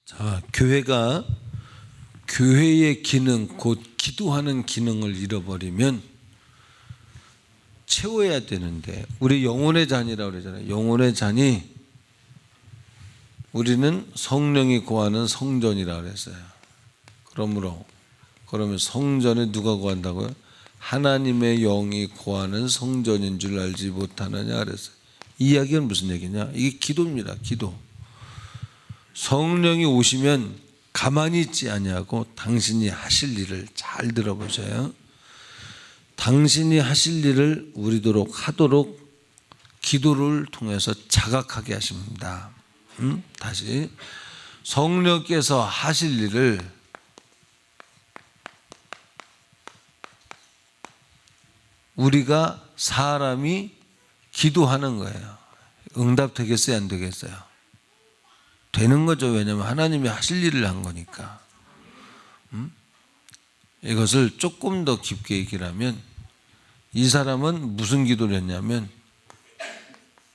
자, 교회가 교회의 기능, 곧 기도하는 기능을 잃어버리면 채워야 되는데, 우리 영혼의 잔이라고 그러잖아요. 영혼의 잔이 우리는 성령이 거하는 성전이라고 그랬어요. 그러면 성전에 누가 거한다고요? 하나님의 영이 거하는 성전인 줄 알지 못하느냐 그랬어요. 이 이야기는 무슨 얘기냐? 이게 기도입니다. 기도. 성령이 오시면 가만히 있지 아니하고 당신이 하실 일을 잘 들어보세요. 당신이 하실 일을 우리도록 하도록 기도를 통해서 자각하게 하십니다. 다시 성령께서 하실 일을 우리가 사람이 기도하는 거예요. 응답 되겠어요? 안 되겠어요? 되는 거죠. 왜냐하면 하나님이 하실 일을 한 거니까. 이것을 조금 더 깊게 얘기를 하면, 이 사람은 무슨 기도를 했냐면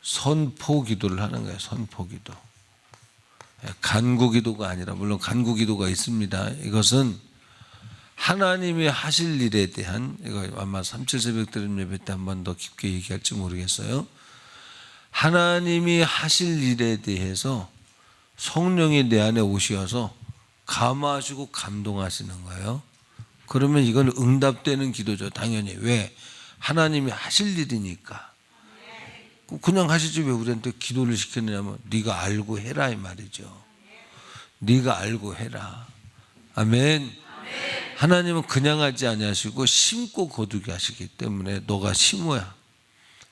선포 기도를 하는 거예요. 선포 기도. 간구 기도가 아니라, 물론 간구 기도가 있습니다. 이것은 하나님이 하실 일에 대한, 이거 아마 37 새벽 드림 예배 때 한 번 더 깊게 얘기할지 모르겠어요. 하나님이 하실 일에 대해서 성령이 내 안에 오셔서 감화하시고 감동하시는 거예요. 그러면 이건 응답되는 기도죠. 당연히. 왜? 하나님이 하실 일이니까. 그냥 하시지 왜 우리한테 기도를 시켰느냐면, 네가 알고 해라 이 말이죠. 네가 알고 해라. 아멘. 하나님은 그냥 하지 아니하시고 심고 거두게 하시기 때문에 너가 심어야,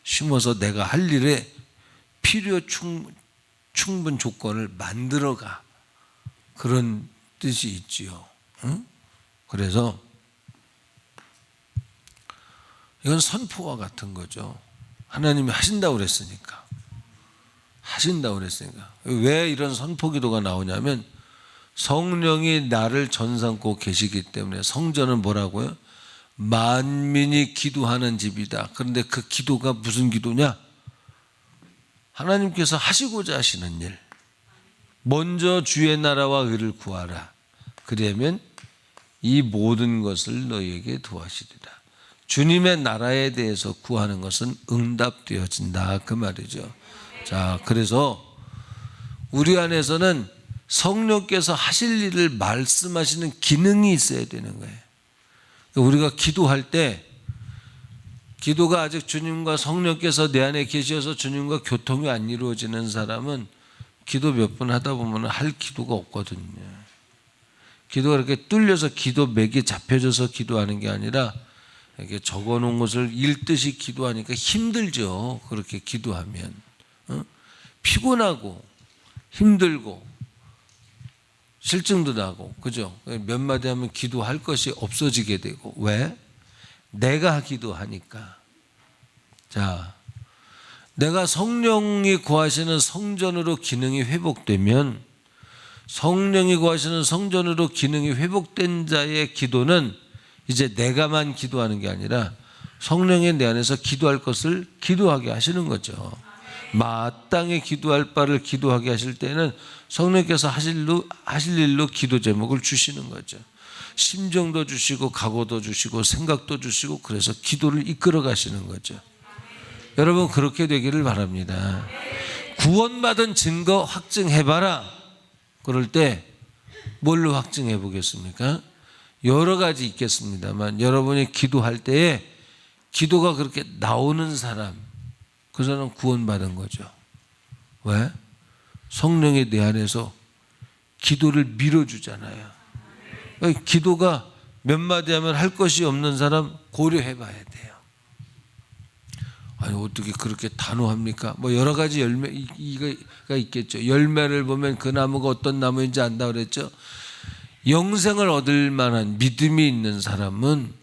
심어서 내가 할 일에 필요 충분 조건을 만들어가. 그런 뜻이 있지요. 응? 그래서 이건 선포와 같은 거죠. 하나님이 하신다고 그랬으니까. 하신다고 그랬으니까. 왜 이런 선포 기도가 나오냐면, 성령이 나를 전삼고 계시기 때문에. 성전은 뭐라고요? 만민이 기도하는 집이다. 그런데 그 기도가 무슨 기도냐? 하나님께서 하시고자 하시는 일. 먼저 주의 나라와 의를 구하라. 그러면 이 모든 것을 너희에게 도와주리라. 주님의 나라에 대해서 구하는 것은 응답되어진다, 그 말이죠. 자, 그래서 우리 안에서는 성령께서 하실 일을 말씀하시는 기능이 있어야 되는 거예요. 우리가 기도할 때, 기도가 아직 주님과 성령께서 내 안에 계셔서 주님과 교통이 안 이루어지는 사람은 기도 몇 번 하다 보면 할 기도가 없거든요. 기도가 이렇게 뚫려서 기도 맥이 잡혀져서 기도하는 게 아니라, 이렇게 적어놓은 것을 읽듯이 기도하니까 힘들죠. 그렇게 기도하면 피곤하고 힘들고 실증도 나고, 그죠? 몇 마디 하면 기도할 것이 없어지게 되고. 왜? 내가 기도하니까. 자, 내가 성령이 거하시는 성전으로 기능이 회복되면, 성령이 거하시는 성전으로 기능이 회복된 자의 기도는 이제 내가만 기도하는 게 아니라 성령이 내 안에서 기도할 것을 기도하게 하시는 거죠. 마땅히 기도할 바를 기도하게 하실 때는 성령께서 하실 일로 기도 제목을 주시는 거죠. 심정도 주시고 각오도 주시고 생각도 주시고, 그래서 기도를 이끌어 가시는 거죠. 여러분, 그렇게 되기를 바랍니다. 구원받은 증거 확증해봐라. 그럴 때 뭘로 확증해 보겠습니까? 여러 가지 있겠습니다만, 여러분이 기도할 때에 기도가 그렇게 나오는 사람, 그 사람은 구원받은 거죠. 왜? 성령이 내 안에서 기도를 밀어주잖아요. 기도가 몇 마디 하면 할 것이 없는 사람 고려해 봐야 돼요. 아니, 어떻게 그렇게 단호합니까? 뭐 여러 가지 열매가 있겠죠. 열매를 보면 그 나무가 어떤 나무인지 안다 그랬죠. 영생을 얻을 만한 믿음이 있는 사람은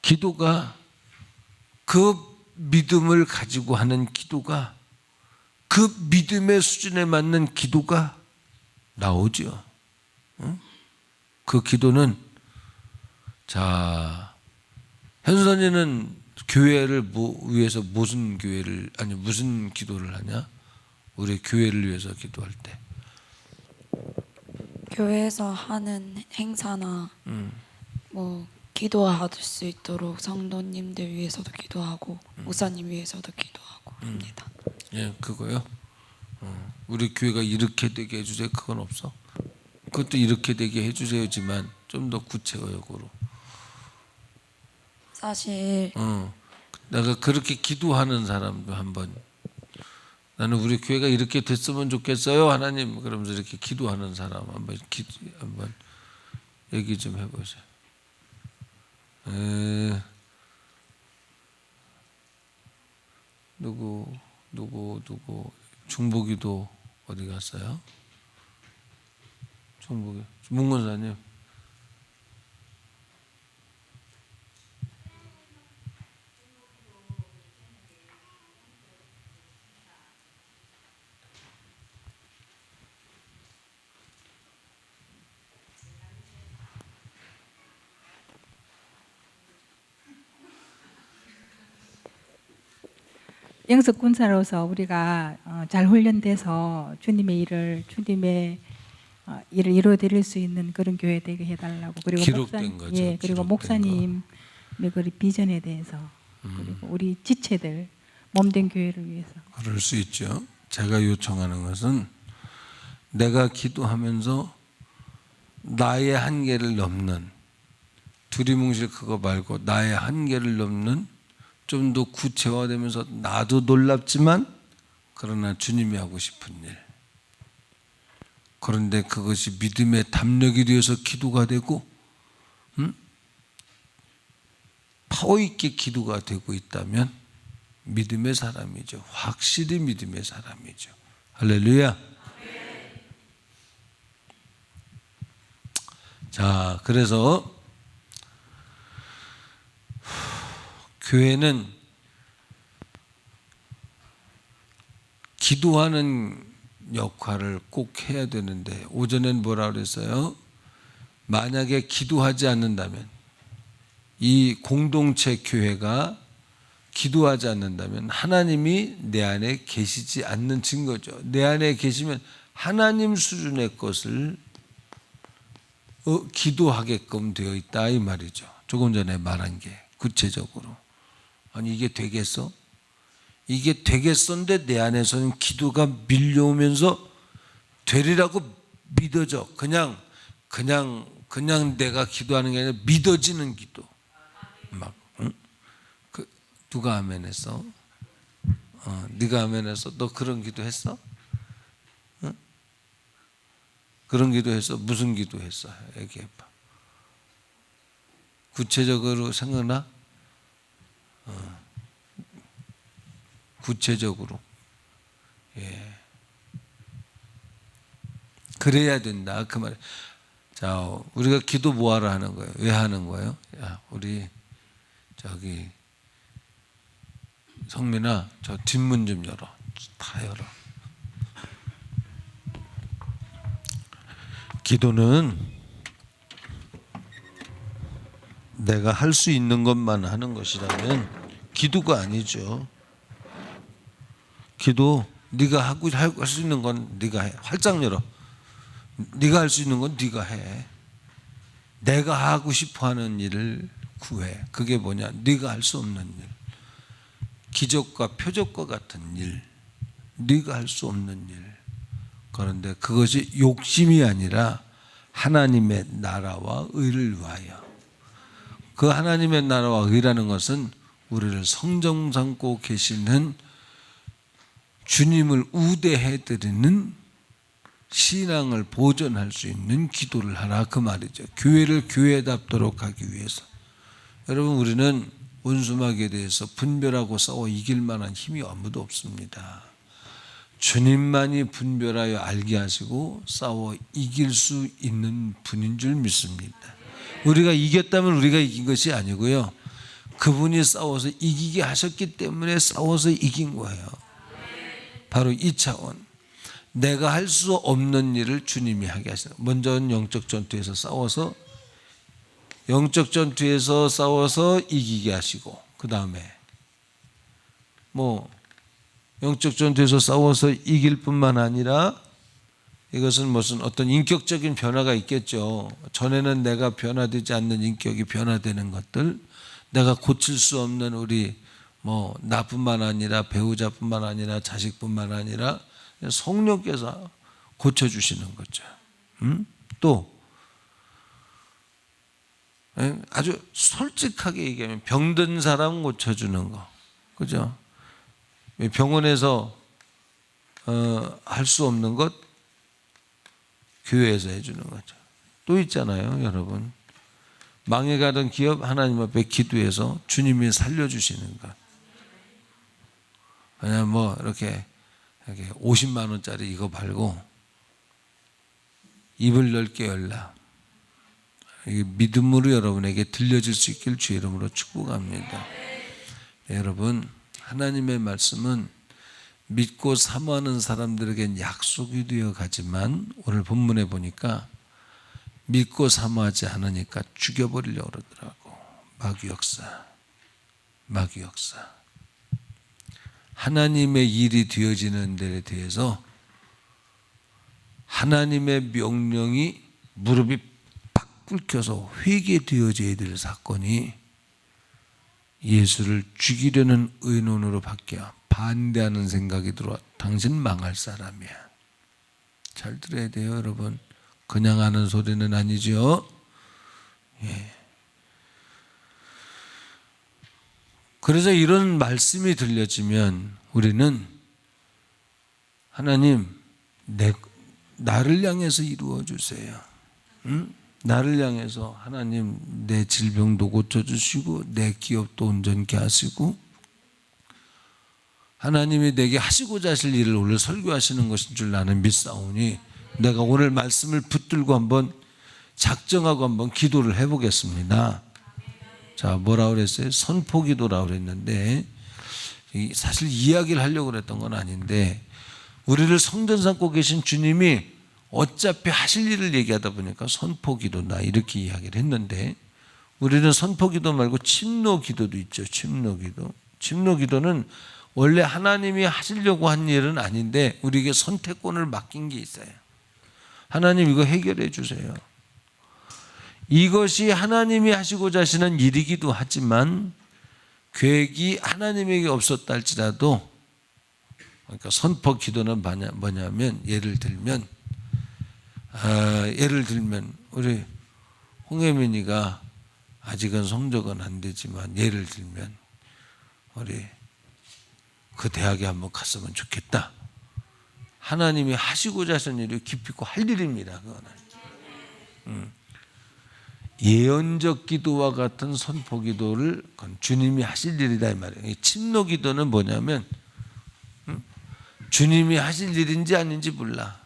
기도가, 그 믿음을 가지고 하는 기도가, 그 믿음의 수준에 맞는 기도가 나오죠. 그 기도는, 자, 현선이는 교회를 위해서 무슨 기도를 하냐? 우리 교회를 위해서 기도할 때 교회에서 하는 행사나 뭐 기도할 수 있도록 성도님들 위해서도 기도하고 목사님 위해서도 기도하고 합니다. 예, 그거요. 우리 교회가 이렇게 되게 해주세요. 그건 없어. 그것도 이렇게 되게 해주세요지만 좀 더 구체적으로. 사실 내가 그렇게 기도하는 사람도 한번, 나는 우리 교회가 이렇게 됐으면 좋겠어요 하나님, 그러면서 이렇게 기도하는 사람 한번 얘기 좀 해보세요. 누구 중보기도 어디 갔어요? 중보기 문건사님. 영적 군사로서 우리가 잘 훈련돼서 주님의 일을 이루어드릴 수 있는 그런 교회 되게 해달라고. 그리고 기록된 거죠. 예, 그리고 목사님의 그 비전에 대해서 그리고 우리 지체들 몸된 교회를 위해서. 그럴 수 있죠. 제가 요청하는 것은 내가 기도하면서 나의 한계를 넘는, 두리뭉실 그거 말고 나의 한계를 넘는 좀 더 구체화되면서 나도 놀랍지만 그러나 주님이 하고 싶은 일, 그런데 그것이 믿음의 담력이 되어서 기도가 되고 파워 있게 기도가 되고 있다면 믿음의 사람이죠. 확실히 믿음의 사람이죠. 할렐루야. 자, 그래서 교회는 기도하는 역할을 꼭 해야 되는데, 오전엔 뭐라 그랬어요? 만약에 기도하지 않는다면, 이 공동체 교회가 기도하지 않는다면 하나님이 내 안에 계시지 않는 증거죠. 내 안에 계시면 하나님 수준의 것을 기도하게끔 되어 있다 이 말이죠. 조금 전에 말한 게 구체적으로. 아니 이게 되겠어? 이게 되겠었는데 내 안에서는 기도가 밀려오면서 되리라고 믿어져. 그냥 내가 기도하는 게 아니라 믿어지는 기도. 막 누가 아멘했어? 네가 아멘했어? 너 그런 기도했어? 그런 기도했어? 무슨 기도했어? 얘기해봐. 구체적으로 생각나? 구체적으로. 예. 그래야 된다 그 말. 자, 우리가 기도 뭐하러 하는 거예요? 왜 하는 거예요? 야, 우리 저기 성민아, 저 뒷문 좀 열어. 다 열어. 기도는 내가 할 수 있는 것만 하는 것이라면 기도가 아니죠. 기도 네가 할 수 있는 건 네가 해. 활짝 열어. 네가 할 수 있는 건 네가 해. 내가 하고 싶어하는 일을 구해. 그게 뭐냐? 네가 할 수 없는 일, 기적과 표적과 같은 일, 네가 할 수 없는 일. 그런데 그것이 욕심이 아니라 하나님의 나라와 의를 위하여. 그 하나님의 나라와 의라는 것은 우리를 성정 삼고 계시는 주님을 우대해드리는 신앙을 보존할 수 있는 기도를 하라 그 말이죠. 교회를 교회답도록 하기 위해서. 여러분, 우리는 원수마귀에 대해서 분별하고 싸워 이길 만한 힘이 아무도 없습니다. 주님만이 분별하여 알게 하시고 싸워 이길 수 있는 분인 줄 믿습니다. 우리가 이겼다면 우리가 이긴 것이 아니고요, 그분이 싸워서 이기게 하셨기 때문에 싸워서 이긴 거예요. 바로 이 차원. 내가 할 수 없는 일을 주님이 하게 하시는. 먼저는 영적 전투에서 싸워서 이기게 하시고, 그 다음에 영적 전투에서 싸워서 이길 뿐만 아니라 이것은 무슨 어떤 인격적인 변화가 있겠죠. 전에는 내가 변화되지 않는 인격이 변화되는 것들, 내가 고칠 수 없는 우리 뭐 나뿐만 아니라 배우자뿐만 아니라 자식뿐만 아니라 성령께서 고쳐주시는 거죠. 또 아주 솔직하게 얘기하면 병든 사람 고쳐주는 거, 그죠? 병원에서 할 수 없는 것 교회에서 해주는 거죠. 또 있잖아요, 여러분. 망해가던 기업 하나님 앞에 기도해서 주님이 살려주시는 것. 그냥 뭐 이렇게 50만 원짜리 이거 팔고 입을 넓게 열라. 이게 믿음으로 여러분에게 들려질 수 있길 주의 이름으로 축복합니다. 네, 여러분, 하나님의 말씀은 믿고 사모하는 사람들에겐 약속이 되어 가지만 오늘 본문에 보니까 믿고 사모하지 않으니까 죽여버리려고 그러더라고. 마귀 역사. 하나님의 일이 되어지는 데에 대해서 하나님의 명령이 무릎이 팍 꿇혀서 회개되어져야 될 사건이 예수를 죽이려는 의논으로 바뀌어 반대하는 생각이 들어와. 당신 망할 사람이야. 잘 들어야 돼요, 여러분. 그냥 하는 소리는 아니죠. 예. 그래서 이런 말씀이 들려지면 우리는 하나님, 나를 향해서 이루어 주세요. 응? 나를 향해서 하나님 내 질병도 고쳐주시고 내 기업도 온전케 하시고 하나님이 내게 하시고자 하실 일을 오늘 설교하시는 것인 줄 나는 믿사오니 내가 오늘 말씀을 붙들고 한번 작정하고 한번 기도를 해보겠습니다. 자, 뭐라고 그랬어요? 선포기도라고 그랬는데 사실 이야기를 하려고 그랬던 건 아닌데 우리를 성전 삼고 계신 주님이 어차피 하실 일을 얘기하다 보니까 선포기도다 이렇게 이야기를 했는데 우리는 선포기도 말고 침노기도도 있죠. 침노기도는 원래 하나님이 하시려고 한 일은 아닌데 우리에게 선택권을 맡긴 게 있어요. 하나님 이거 해결해 주세요. 이것이 하나님이 하시고자 하시는 일이기도 하지만 계획이 하나님에게 없었다 할지라도 그러니까 선포 기도는 뭐냐면 예를 들면 우리 홍혜민이가 아직은 성적은 안 되지만 예를 들면 우리 그 대학에 한번 갔으면 좋겠다. 하나님이 하시고자 하시는 일이 깊이 있고 할 일입니다. 그거는. 예언적 기도와 같은 선포 기도를 주님이 하실 일이다 이 말이에요. 침노 기도는 뭐냐면 주님이 하실 일인지 아닌지 몰라.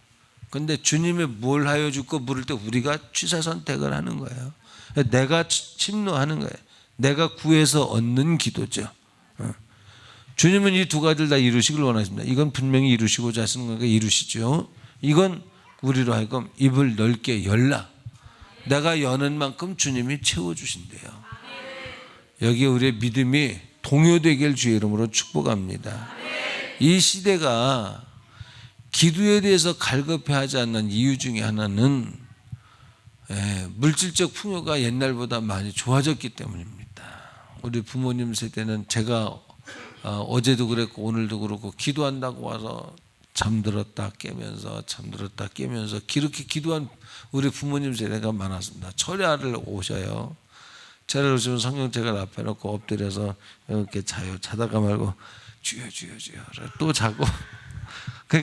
근데 주님이 뭘 하여 줄거 물을 때 우리가 취사 선택을 하는 거예요. 내가 침노하는 거예요. 내가 구해서 얻는 기도죠. 주님은 이 두 가지를 다 이루시길 원하십니다. 이건 분명히 이루시고자 하시는 거니까 이루시죠. 이건 우리로 하여금 입을 넓게 열라. 내가 여는 만큼 주님이 채워주신대요. 여기에 우리의 믿음이 동요되길 주의 이름으로 축복합니다. 이 시대가 기도에 대해서 갈급해하지 않는 이유 중에 하나는 물질적 풍요가 옛날보다 많이 좋아졌기 때문입니다. 우리 부모님 세대는 제가 어제도 그랬고 오늘도 그렇고 기도한다고 와서 잠들었다 깨면서 그렇게 기도한 우리 부모님 세대가 많았습니다. 철야를 오셔요. 철야를 오시면 성경책을 앞에 놓고 엎드려서 이렇게 자요. 자다가 말고 주여 또 자고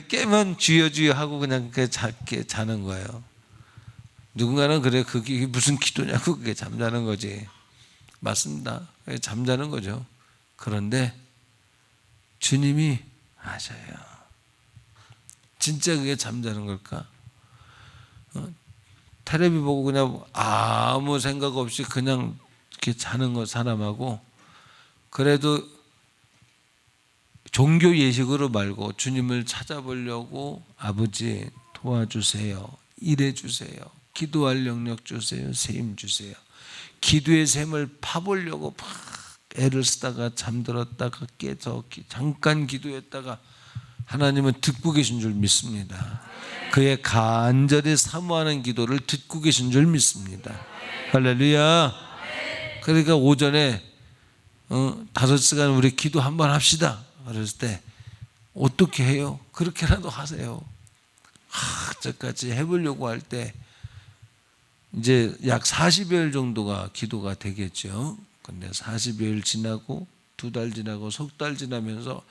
깨면 주여 하고 그냥 자는 거예요. 누군가는 그래 그게 무슨 기도냐고 그게 잠자는 거지. 맞습니다. 잠자는 거죠. 그런데 주님이 아셔요. 진짜 그게 잠자는 걸까? 텔레비 보고 그냥 아무 생각 없이 그냥 이렇게 자는 거 사람하고 그래도 종교 예식으로 말고 주님을 찾아보려고 아버지 도와주세요. 일해주세요. 기도할 영역 주세요. 세임 주세요. 기도의 샘을 파보려고 막 애를 쓰다가 잠들었다가 깨서 잠깐 기도했다가 하나님은 듣고 계신 줄 믿습니다. 그의 간절히 사모하는 기도를 듣고 계신 줄 믿습니다. 할렐루야. 그러니까 오전에 5시간 우리 기도 한번 합시다 그랬을 때 어떻게 해요? 그렇게라도 하세요. 저까지 해보려고 할 때 이제 약 40여일 정도가 기도가 되겠죠. 근데 40여일 지나고 2달 지나고 석 달 지나면서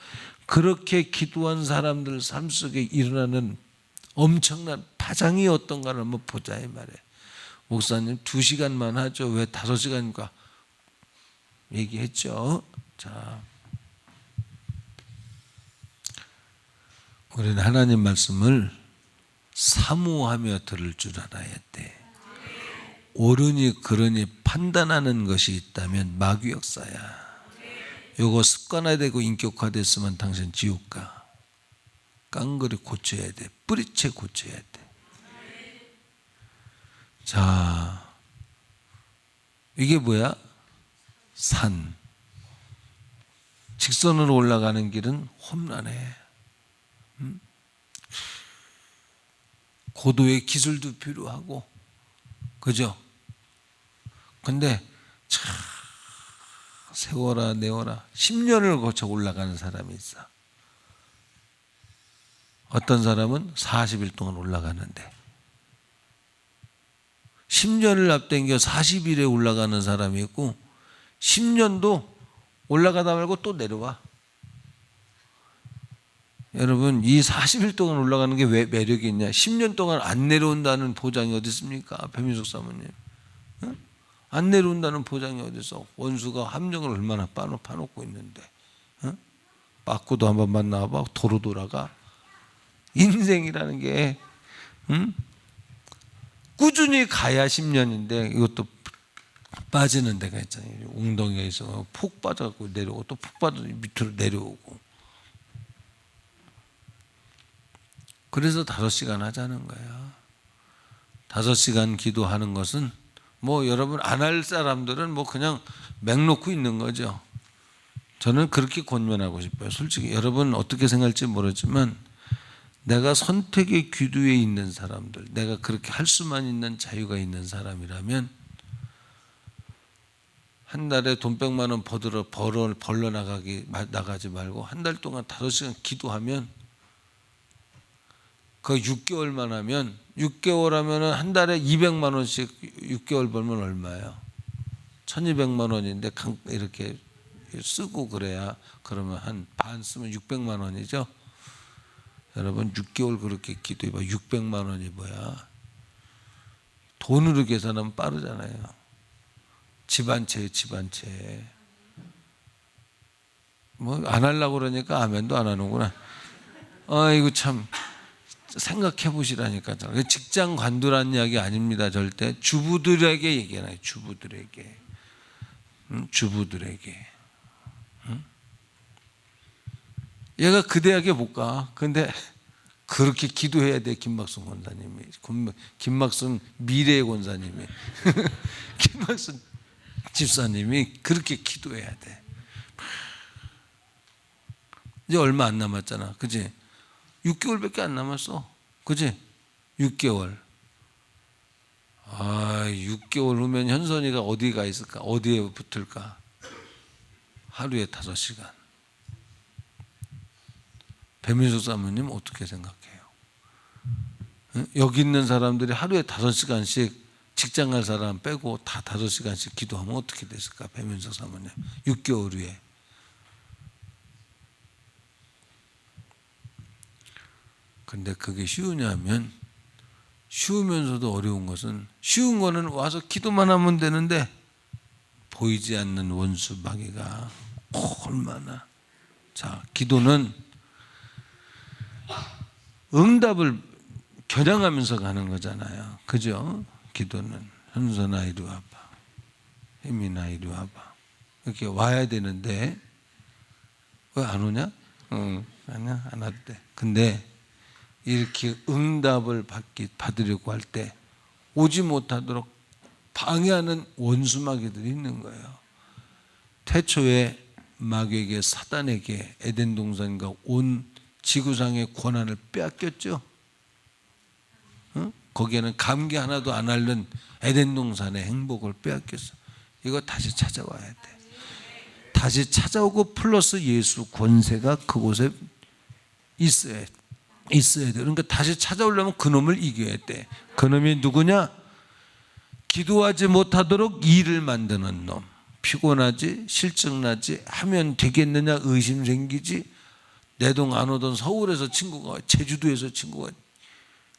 그렇게 기도한 사람들 삶 속에 일어나는 엄청난 파장이 어떤가를 한번 보자 이 말이에요. 목사님 2시간만 하죠. 왜 5시간인가 얘기했죠. 자, 우리는 하나님 말씀을 사모하며 들을 줄 알아야 돼. 옳으니 그러니 판단하는 것이 있다면 마귀 역사야. 요거 습관화되고 인격화됐으면 당신 지옥 가. 깡그리 고쳐야 돼. 뿌리채 고쳐야 돼. 자, 이게 뭐야? 산. 직선으로 올라가는 길은 험난해. 고도의 기술도 필요하고, 그죠? 근데 참 세워라 내워라 10년을 거쳐 올라가는 사람이 있어. 어떤 사람은 40일 동안 올라가는데 10년을 앞당겨 40일에 올라가는 사람이 있고 10년도 올라가다 말고 또 내려와. 여러분 이 40일 동안 올라가는 게 왜 매력이 있냐? 10년 동안 안 내려온다는 보장이 어디 있습니까? 배민석 사모님. 응? 안 내려온다는 보장이 어디 있어? 원수가 함정을 얼마나 파놓고 있는데. 응? 빠꾸도 한번 만나봐. 도로 돌아가. 인생이라는 게 꾸준히 가야 10년인데 이것도 빠지는 데가 있잖아요. 웅덩이가 있어 폭 빠져갖고 내려오고 또 폭 빠져 밑으로 내려오고. 그래서 5시간 하자는 거야. 5시간 기도하는 것은 뭐 여러분 안 할 사람들은 뭐 그냥 맹 놓고 있는 거죠. 저는 그렇게 권면하고 싶어요. 솔직히 여러분 어떻게 생각할지 모르지만 내가 선택의 기도에 있는 사람들, 내가 그렇게 할 수만 있는 자유가 있는 사람이라면 한 달에 돈 100만 원 벌러 나가지 말고 한 달 동안 5시간 기도하면 그 6개월만 하면 6개월 하면은 한 달에 200만 원씩 6개월 벌면 얼마예요? 1200만 원인데 이렇게 쓰고 그래야 그러면 한 반 쓰면 600만 원이죠. 여러분 6개월 그렇게 기도해봐. 600만 원이 뭐야? 돈으로 계산하면 빠르잖아요. 집 한 채. 뭐 안 하려고 그러니까 아멘도 안 하는구나. 아이고 참 생각해 보시라니까. 직장 관두라는 이야기 아닙니다. 절대 주부들에게 얘기하나요. 주부들에게. 얘가 그 대학에 못 가. 근데 그렇게 기도해야 돼. 김막순 권사님이. 김막순 미래의 권사님이. 김막순 집사님이 그렇게 기도해야 돼. 이제 얼마 안 남았잖아. 그지? 6개월밖에 안 남았어. 그지? 6개월. 6개월 후면 현선이가 어디 가 있을까? 어디에 붙을까? 하루에 5시간. 배민석 사모님 어떻게 생각해요? 여기 있는 사람들이 하루에 5시간씩 직장 갈 사람 빼고 다 5시간씩 기도하면 어떻게 됐을까? 배민석 사모님 6개월 후에. 근데 그게 쉬우냐면 쉬우면서도 어려운 것은 쉬운 거는 와서 기도만 하면 되는데 보이지 않는 원수 마귀가 얼마나. 자, 기도는 응답을 겨냥하면서 가는 거잖아요. 그죠? 기도는 현선아 이리 와봐. 혜민아 이리 와봐. 이렇게 와야 되는데 왜 안 오냐? 아니야 안 와도 돼. 근데 이렇게 응답을 받으려고 할 때 오지 못하도록 방해하는 원수 마귀들이 있는 거예요. 태초에 마귀에게 사단에게 에덴 동산과 온 지구상의 권한을 빼앗겼죠. 거기에는 감기 하나도 안 앓는 에덴 동산의 행복을 빼앗겼어. 이거 다시 찾아와야 돼. 다시 찾아오고 플러스 예수 권세가 그곳에 있어야 돼. 그러니까 다시 찾아오려면 그놈을 이겨야 돼. 그놈이 누구냐? 기도하지 못하도록 일을 만드는 놈. 피곤하지, 실증나지, 하면 되겠느냐 의심 생기지. 내 동 안 오던 서울에서 친구가, 제주도에서 친구가,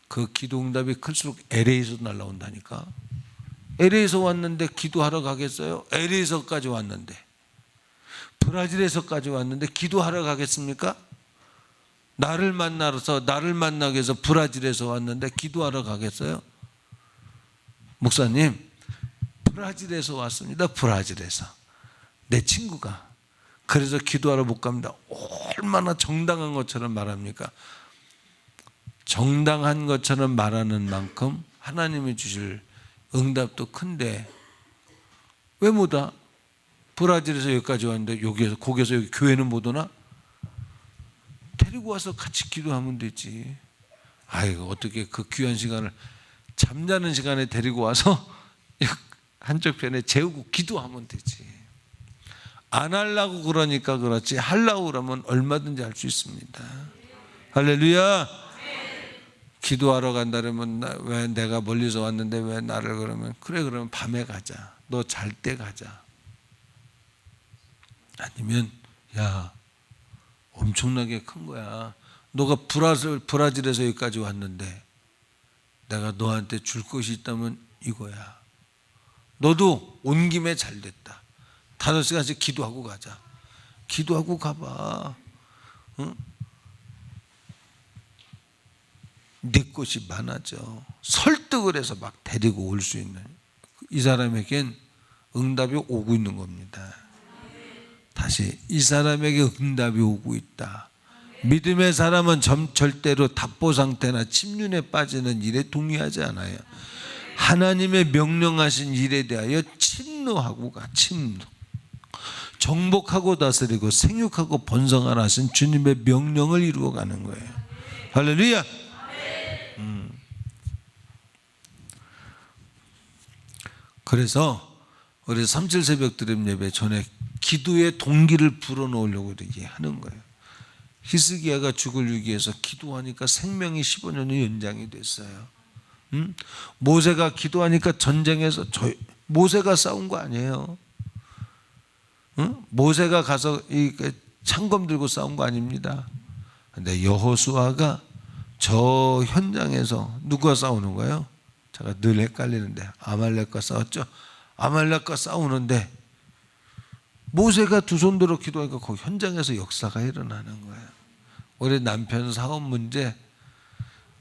그 기도 응답이 클수록 LA에서 날라온다니까. LA에서 왔는데 기도하러 가겠어요? LA에서까지 왔는데, 브라질에서까지 왔는데 기도하러 가겠습니까? 나를 만나기 위해서 브라질에서 왔는데 기도하러 가겠어요? 목사님, 브라질에서 왔습니다. 브라질에서. 내 친구가. 그래서 기도하러 못 갑니다. 얼마나 정당한 것처럼 말합니까? 정당한 것처럼 말하는 만큼 하나님이 주실 응답도 큰데 왜 못 와? 브라질에서 여기까지 왔는데 거기에서 여기 교회는 못 오나? 데리고 와서 같이 기도하면 되지. 아이고, 어떻게 그 귀한 시간을 잠자는 시간에 데리고 와서 한쪽 편에 재우고 기도하면 되지. 안 하려고 그러니까 그렇지, 하려고 그러면 얼마든지 할 수 있습니다. 할렐루야. 기도하러 간다면 왜 내가 멀리서 왔는데 왜 나를 그러면, 그래 그러면 밤에 가자. 너 잘 때 가자. 아니면 야, 엄청나게 큰 거야. 너가 브라질에서 여기까지 왔는데 내가 너한테 줄 것이 있다면 이거야. 너도 온 김에 잘 됐다. 5시간씩 기도하고 가자. 기도하고 가봐. 응? 내 것이 많아져. 설득을 해서 막 데리고 올 수 있는, 이 사람에겐 응답이 오고 있는 겁니다. 다시, 이 사람에게 응답이 오고 있다. 믿음의 사람은 절대로 답보 상태나 침륜에 빠지는 일에 동의하지 않아요. 하나님의 명령하신 일에 대하여 침노하고 가. 침노. 정복하고 다스리고 생육하고 번성하라 하신 주님의 명령을 이루어 가는 거예요. 할렐루야. 그래서 우리 37 새벽 드림 예배 전에 기도의 동기를 불어넣으려고 이렇게 하는 거예요. 히스기야가 죽을 위기에서 기도하니까 생명이 15년이 연장이 됐어요. 모세가 기도하니까 전쟁에서, 모세가 싸운 거 아니에요. 모세가 가서 이 창검 들고 싸운 거 아닙니다. 근데 여호수아가 저 현장에서 누가 싸우는 거예요? 제가 늘 헷갈리는데, 아말렉과 싸웠죠. 아말렉과 싸우는데 모세가 두 손 들어 기도하니까 그 현장에서 역사가 일어나는 거예요. 우리 남편 사업 문제,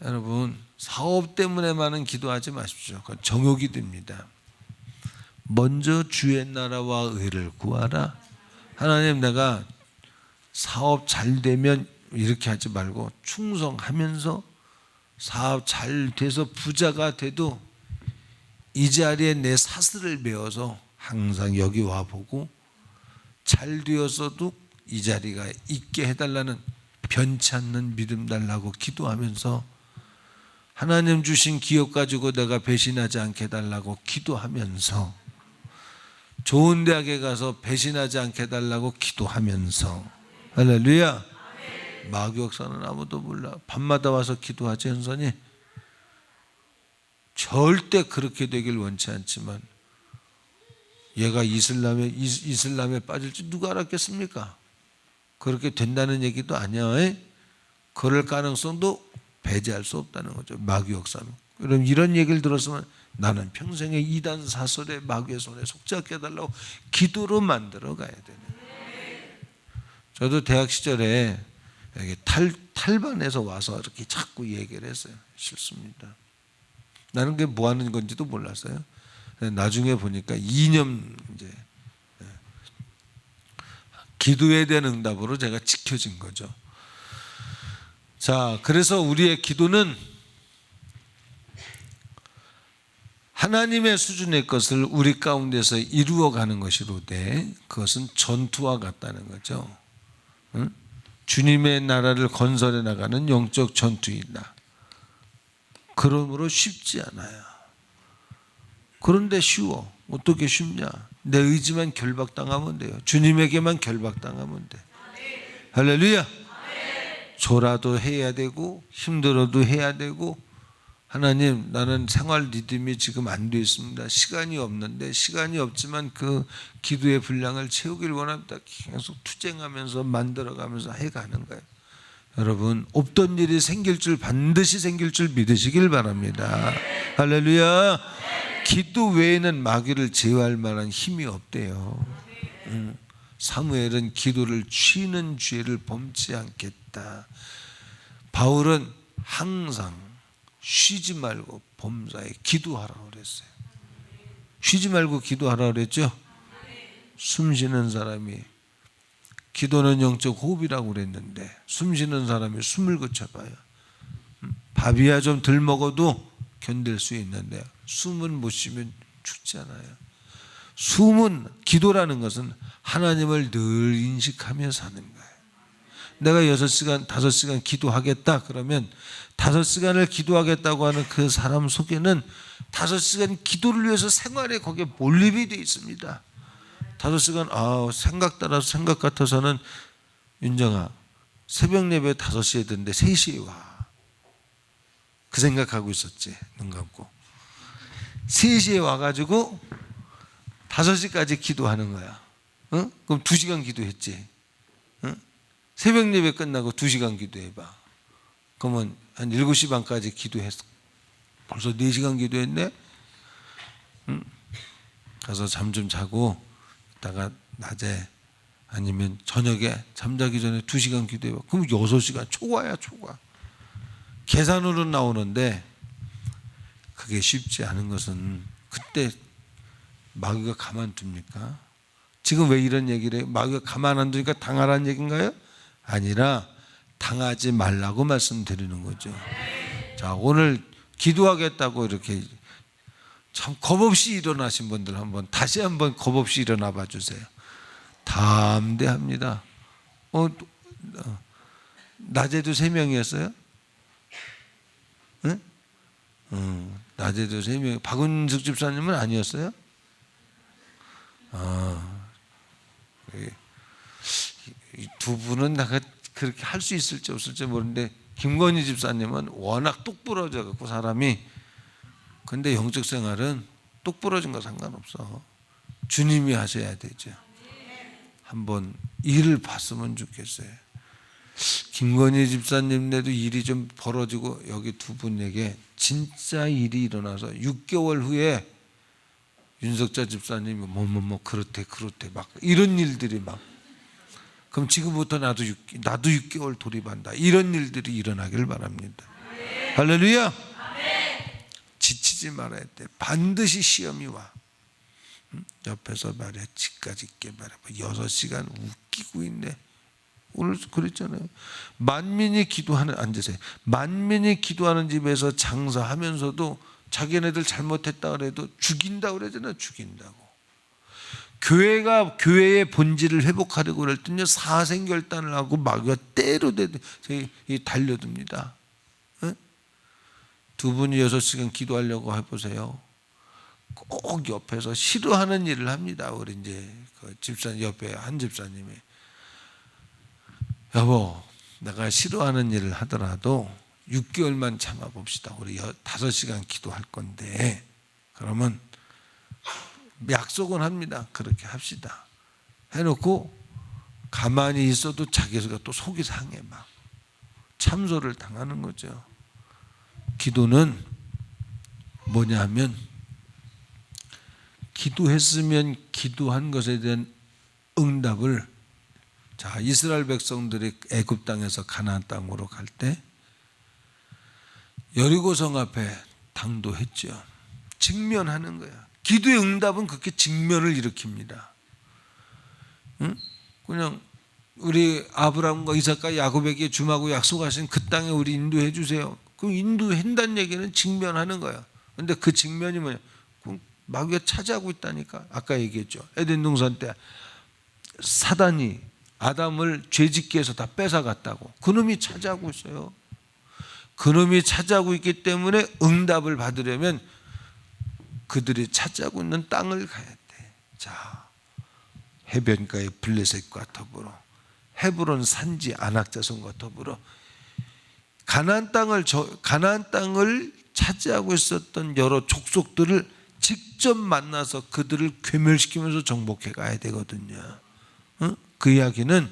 여러분 사업 때문에만은 기도하지 마십시오. 그건 정욕이 됩니다. 먼저 주의 나라와 의를 구하라. 하나님, 내가 사업 잘 되면, 이렇게 하지 말고 충성하면서 사업 잘 돼서 부자가 돼도 이 자리에 내 사슬을 메어서 항상 여기 와보고 잘 되었어도 이 자리가 있게 해달라는 변치 않는 믿음 달라고 기도하면서, 하나님 주신 기업 가지고 내가 배신하지 않게 해달라고 기도하면서, 좋은 대학에 가서 배신하지 않게 해달라고 기도하면서, 할렐루야. 마귀 역사는 아무도 몰라. 밤마다 와서 기도하지, 현선이. 절대 그렇게 되길 원치 않지만 얘가 이슬람에 빠질지 누가 알았겠습니까? 그렇게 된다는 얘기도 아니야. 그럴 가능성도 배제할 수 없다는 거죠. 마귀 역사는. 그럼 이런 얘기를 들었으면 나는 평생에 이단 사설의 마귀의 손에 속지 않게 해달라고 기도로 만들어 가야 되는. 저도 대학 시절에 탈반에서 와서 이렇게 자꾸 얘기를 했어요. 싫습니다. 나는 그게 뭐 하는 건지도 몰랐어요. 나중에 보니까 이념, 이제 기도에 대한 응답으로 제가 지켜진 거죠. 자, 그래서 우리의 기도는 하나님의 수준의 것을 우리 가운데서 이루어가는 것이로되 그것은 전투와 같다는 거죠. 응? 주님의 나라를 건설해 나가는 영적 전투이다. 그러므로 쉽지 않아요. 그런데 쉬워. 어떻게 쉽냐? 내 의지만 결박당하면 돼요. 주님에게만 결박당하면 돼. 할렐루야. 졸아도 해야 되고 힘들어도 해야 되고, 하나님 나는 생활 리듬이 지금 안 돼 있습니다. 시간이 없는데, 시간이 없지만 그 기도의 분량을 채우길 원합니다. 계속 투쟁하면서 만들어가면서 해가는 거예요. 여러분, 없던 일이 생길 줄, 반드시 생길 줄 믿으시길 바랍니다. 할렐루야. 기도 외에는 마귀를 제어할 만한 힘이 없대요. 사무엘은 기도를 쉬는 죄를 범치 않겠다. 바울은 항상 쉬지 말고 범사에 기도하라고 그랬어요. 쉬지 말고 기도하라고 그랬죠. 숨 쉬는 사람이, 기도는 영적 호흡이라고 그랬는데 숨 쉬는 사람이 숨을 그쳐봐요. 밥이야 좀 덜 먹어도 견딜 수 있는데 숨은 못 쉬면 죽잖아요. 숨은, 기도라는 것은 하나님을 늘 인식하며 사는 거예요. 내가 6시간, 5시간 기도하겠다 그러면 5시간을 기도하겠다고 하는 그 사람 속에는 5시간 기도를 위해서 생활에 거기에 몰입이 되어 있습니다. 5시간, 생각 따라서 생각 같아서는, 윤정아 새벽 예배 5시에 듣는데 3시에 와. 그 생각하고 있었지. 눈 감고 3시에 와가지고 5시까지 기도하는 거야. 그럼 2시간 기도했지. 새벽 예배 끝나고 2시간 기도해봐. 그러면 한 7시 반까지 기도했어. 벌써 4시간 기도했네. 가서 잠 좀 자고 이따가 낮에 아니면 저녁에 잠자기 전에 2시간 기도해봐. 그럼 6시간, 초과야 초과. 계산으로 나오는데 그게 쉽지 않은 것은, 그때 마귀가 가만둡니까? 지금 왜 이런 얘기를 해요? 마귀가 가만 안 두니까 당하라는 얘기인가요? 아니라 당하지 말라고 말씀드리는 거죠. 자, 오늘 기도하겠다고 이렇게 참 겁없이 일어나신 분들 다시 한번 겁없이 일어나 봐 주세요. 담대합니다. 낮에도 3명이었어요? 네? 낮에도 3명. 박은숙 집사님은 아니었어요? 이 두 분은 내가 그렇게 할 수 있을지 없을지 모르는데, 김건희 집사님은 워낙 똑 부러져 갖고 사람이. 근데 영적 생활은 똑 부러진 거 상관없어. 주님이 하셔야 되죠. 한번 일을 봤으면 좋겠어요. 김건희 집사님네도 일이 좀 벌어지고, 여기 두 분에게 진짜 일이 일어나서 6개월 후에 윤석자 집사님이 그렇대 막 이런 일들이 막, 그럼 지금부터 나도 6개월 돌입한다, 이런 일들이 일어나길 바랍니다. 할렐루야. 지치지 말아야 돼. 반드시 시험이 와. 옆에서 말해, 집까지 있게 말해. 6시간 웃기고 있네. 오늘 그랬잖아요. 만민이 기도하는, 앉으세요. 만민이 기도하는 집에서 장사하면서도 자기네들 잘못했다 그래도 죽인다 그러잖아요. 죽인다고. 교회가 교회의 본질을 회복하려고 그럴 때는요, 사생결단을 하고 마귀가 때로 달려듭니다. 두 분이 6시간 기도하려고 해보세요. 꼭 옆에서 싫어하는 일을 합니다. 우리 이제 그 집사님 옆에 한 집사님이, 여보, 내가 싫어하는 일을 하더라도 6개월만 참아봅시다. 우리 5시간 기도할 건데, 그러면 약속은 합니다. 그렇게 합시다. 해놓고 가만히 있어도 자기가 또 속이 상해, 막 참소를 당하는 거죠. 기도는 뭐냐 하면, 기도했으면 기도한 것에 대한 응답을, 자, 이스라엘 백성들이 애굽 땅에서 가나안 땅으로 갈 때 여리고성 앞에 당도했죠. 직면하는 거야. 기도의 응답은 그렇게 직면을 일으킵니다. 그냥 우리 아브라함과 이삭과 야곱에게 주마고 약속하신 그 땅에 우리 인도해 주세요. 그 인도한다는 얘기는 직면하는 거야. 그런데 그 직면이 뭐냐? 마귀가 차지하고 있다니까. 아까 얘기했죠. 에덴 동산 때 사단이 아담을 죄짓게 해서 다 뺏어갔다고. 그놈이 차지하고 있어요. 그놈이 차지하고 있기 때문에 응답을 받으려면 그들이 차지하고 있는 땅을 가야 돼. 자, 해변가의 블레셋과 더불어 헤브론 산지 안악자손과 더불어 가나안 땅을 차지하고 있었던 여러 족속들을 직접 만나서 그들을 괴멸시키면서 정복해 가야 되거든요. 그 이야기는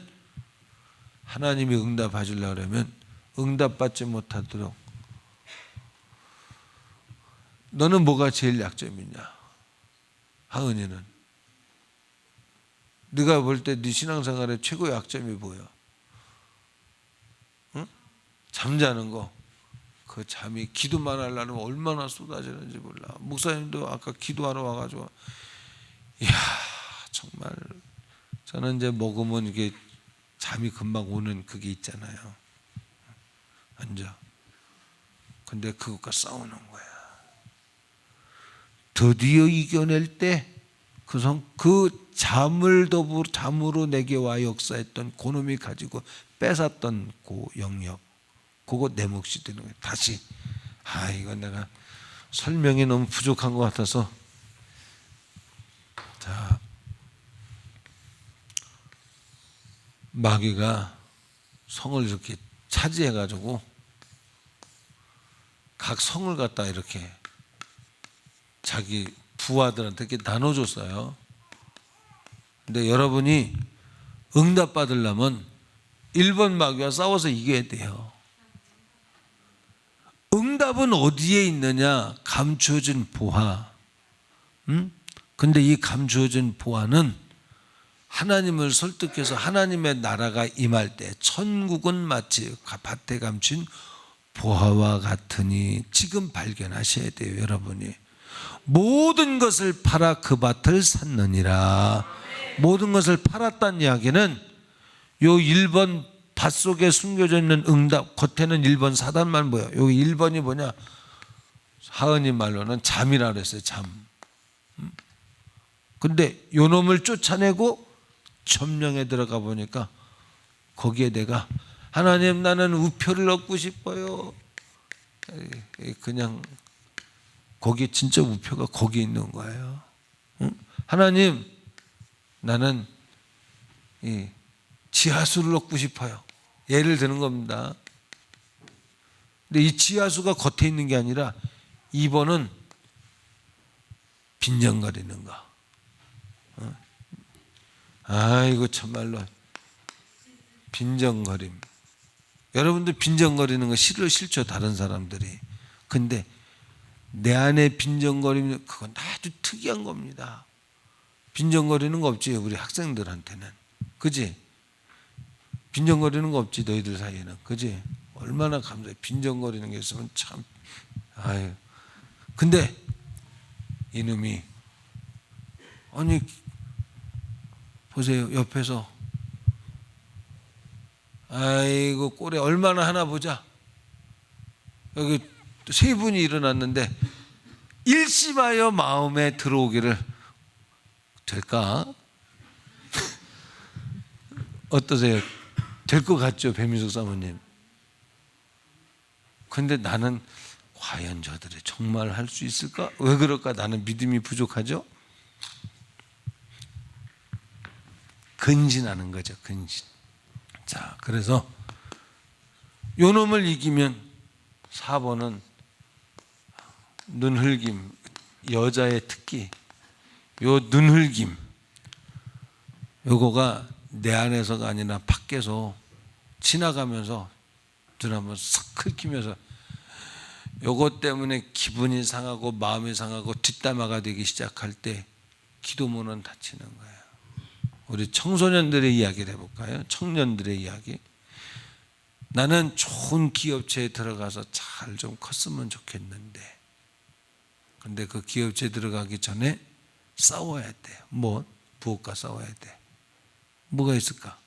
하나님이 응답해 주려고 하면 응답받지 못하도록 너는 뭐가 제일 약점이냐? 하은이는 네가 볼 때 네 신앙생활의 최고의 약점이 뭐야? 응? 잠자는 거. 그 잠이 기도만 하려면 얼마나 쏟아지는지 몰라. 목사님도 아까 기도하러 와가지고 이야 정말 저는 이제 먹으면 이게 잠이 금방 오는 그게 있잖아요. 앉아. 근데 그것과 싸우는 거야. 드디어 이겨낼 때 그 잠으로 내게 와 역사했던 그놈이 가지고 뺏었던 그 영역, 그거 내 몫이 되는 거예요. 다시 이건 내가 설명이 너무 부족한 것 같아서 자, 마귀가 성을 이렇게 차지해가지고 각 성을 갖다 이렇게 자기 부하들한테 이렇게 나눠줬어요. 근데 여러분이 응답 받으려면 1번 마귀와 싸워서 이겨야 돼요. 응답은 어디에 있느냐? 감추어진 보화. 근데 이 감추어진 보화는 하나님을 설득해서 하나님의 나라가 임할 때 천국은 마치 밭에 감춘 보화와 같으니 지금 발견하셔야 돼요. 여러분이 모든 것을 팔아 그 밭을 샀느니라. 모든 것을 팔았다는 이야기는 요 1번 밭 속에 숨겨져 있는 응답, 겉에는 1번 사단만 보여. 여기 1번이 뭐냐? 하은이 말로는 잠이라 그랬어요. 잠. 근데 요 놈을 쫓아내고 점령에 들어가 보니까 거기에 내가 하나님 나는 우표를 얻고 싶어요. 그냥 거기 진짜 우표가 거기 있는 거예요. 하나님 나는 이 지하수를 얻고 싶어요. 예를 드는 겁니다. 근데 이 지하수가 겉에 있는 게 아니라 2번은 빈정거리는 거. 아이고 참말로 빈정거림. 여러분들 빈정거리는 거 싫죠 다른 사람들이. 근데 내 안에 빈정거리면 그건 아주 특이한 겁니다. 빈정거리는 거 없지 우리 학생들한테는. 그지? 빈정거리는 거 없지 너희들 사이에는. 그지? 얼마나 감사해. 빈정거리는 게 있으면 참. 아유. 근데 이놈이 아니 보세요 옆에서 아이고 꼴에 얼마나 하나 보자. 여기 세 분이 일어났는데 일심하여 마음에 들어오기를 될까? 어떠세요? 될 것 같죠 배민숙 사모님? 근데 나는 과연 저들이 정말 할 수 있을까? 왜 그럴까? 나는 믿음이 부족하죠? 근신하는 거죠 근신. 자 그래서 요 놈을 이기면 4번은 눈흘김. 여자의 특기 요 눈흘김 요거가 내 안에서가 아니라 밖에서 지나가면서 눈 한번 싹 흘키면서 요것 때문에 기분이 상하고 마음이 상하고 뒷담화가 되기 시작할 때 기도문은 닫히는 거예요. 우리 청소년들의 이야기를 해볼까요? 청년들의 이야기. 나는 좋은 기업체에 들어가서 잘 좀 컸으면 좋겠는데 근데 그 기업체에 들어가기 전에 싸워야 돼. 뭐? 부엌과 싸워야 돼. 뭐가 있을까?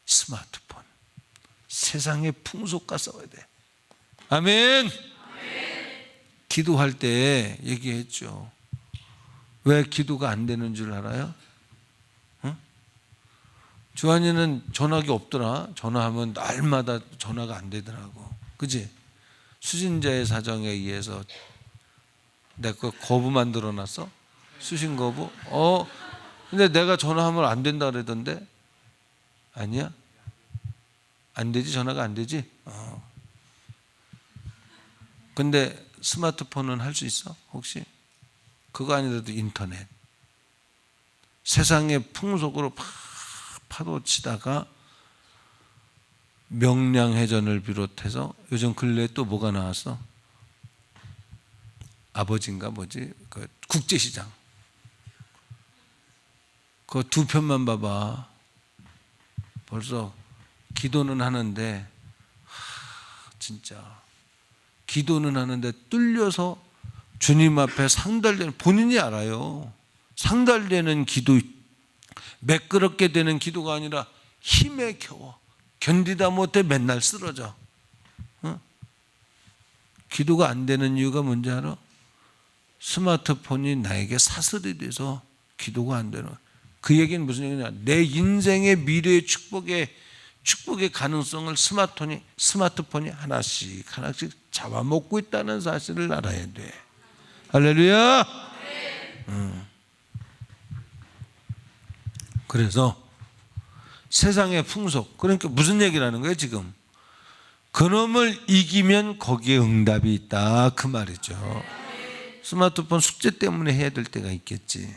스마트폰. 세상의 풍속과 싸워야 돼. 아멘. 기도할 때 얘기했죠. 왜 기도가 안 되는 줄 알아요? 주한이는 전화기 없더라. 전화하면 날마다 전화가 안 되더라고. 그지? 수신자의 사정에 의해서 내 거 거부 만들어놨어? 수신 거부? 근데 내가 전화하면 안 된다 그러던데? 아니야? 안 되지? 전화가 안 되지? 근데 스마트폰은 할 수 있어? 혹시? 그거 아니라도 인터넷. 세상의 풍속으로 막 파도치다가 명량해전을 비롯해서 요즘 근래에 또 뭐가 나왔어? 아버지인가 뭐지? 그 국제시장. 그 두 편만 봐봐. 벌써 기도는 하는데 진짜 기도는 하는데 뚫려서 주님 앞에 상달되는, 본인이 알아요. 상달되는 기도, 매끄럽게 되는 기도가 아니라 힘에 겨워 견디다 못해 맨날 쓰러져. 기도가 안 되는 이유가 뭔지 알아? 스마트폰이 나에게 사슬이 돼서 기도가 안 되는. 그 얘기는 무슨 얘기냐? 내 인생의 미래의 축복의 가능성을 스마트폰이 하나씩 잡아먹고 있다는 사실을 알아야 돼. 할렐루야. 그래서 세상의 풍속, 그러니까 무슨 얘기를 하는 거예요 지금? 그놈을 이기면 거기에 응답이 있다, 그 말이죠. 스마트폰 숙제 때문에 해야 될 때가 있겠지,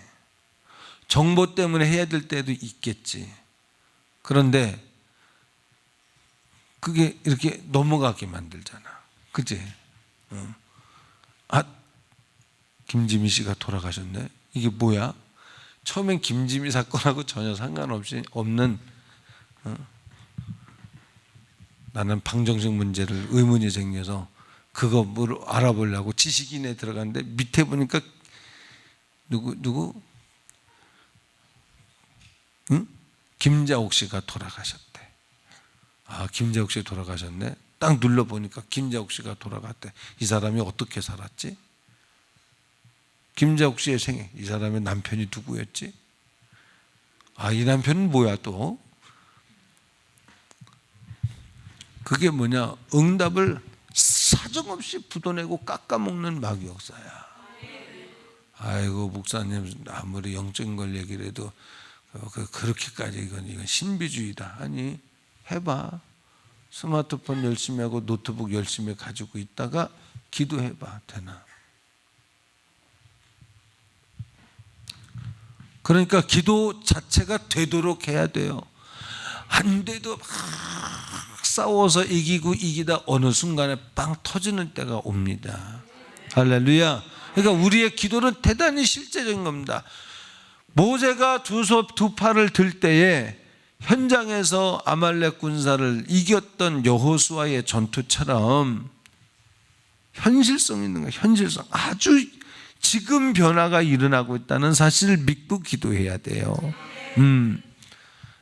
정보 때문에 해야 될 때도 있겠지. 그런데 그게 이렇게 넘어가게 만들잖아, 그치? 김지미 씨가 돌아가셨네. 이게 뭐야? 처음엔 김지미 사건하고 전혀 상관없이 없는, 나는 방정식 문제를 의문이 생겨서 그거 뭘 알아보려고 지식인에 들어갔는데 밑에 보니까 누구? 김자옥 씨가 돌아가셨대. 김자옥 씨 돌아가셨네. 딱 눌러보니까 김자옥 씨가 돌아갔대. 이 사람이 어떻게 살았지? 김자옥 씨의 생애, 이 사람의 남편이 누구였지? 이 남편은 뭐야 또? 그게 뭐냐? 응답을 사정없이 부도내고 깎아먹는 마귀역사야. 아이고 목사님 아무리 영적인 걸 얘기를 해도 그렇게까지 이건 신비주의다. 아니 해봐. 스마트폰 열심히 하고 노트북 열심히 가지고 있다가 기도해봐. 되나? 그러니까 기도 자체가 되도록 해야 돼요. 안 돼도 막 싸워서 이기다 어느 순간에 빵 터지는 때가 옵니다. 할렐루야. 그러니까 우리의 기도는 대단히 실제적인 겁니다. 모세가 두 팔을 들 때에 현장에서 아말렉 군사를 이겼던 여호수아의 전투처럼 현실성 있는 거예요. 현실성. 아주 지금 변화가 일어나고 있다는 사실을 믿고 기도해야 돼요.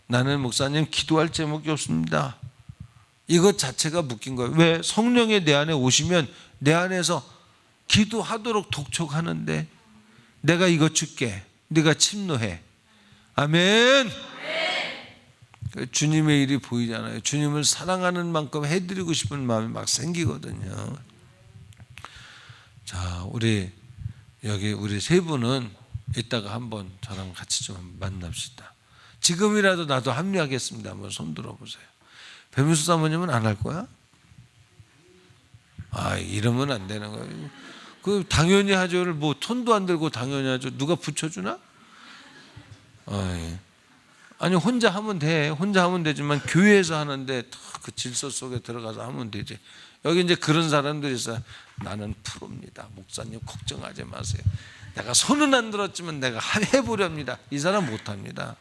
나는 목사님 기도할 제목이 없습니다. 이것 자체가 묶인 거예요. 왜? 성령이 내 안에 오시면 내 안에서 기도하도록 독촉하는데 내가 이거 줄게, 네가 침노해. 아멘. 주님의 일이 보이잖아요. 주님을 사랑하는 만큼 해드리고 싶은 마음이 막 생기거든요. 자, 우리 세 분은 이따가 한번 저랑 같이 좀 만납시다. 지금이라도 나도 합류하겠습니다. 한번 손 들어보세요. 배미수 사모님은 안 할 거야? 이러면 안 되는 거예요. 그 당연히 하죠를 뭐 손도 안 들고 당연히 하죠. 누가 붙여주나? 아니 혼자 하면 돼. 혼자 하면 되지만 교회에서 하는데 그 질서 속에 들어가서 하면 되지. 여기 이제 그런 사람들이 있어요. 나는 프로입니다. 목사님 걱정하지 마세요. 내가 손은 안 들었지만 내가 해보렵니다. 이 사람 못합니다.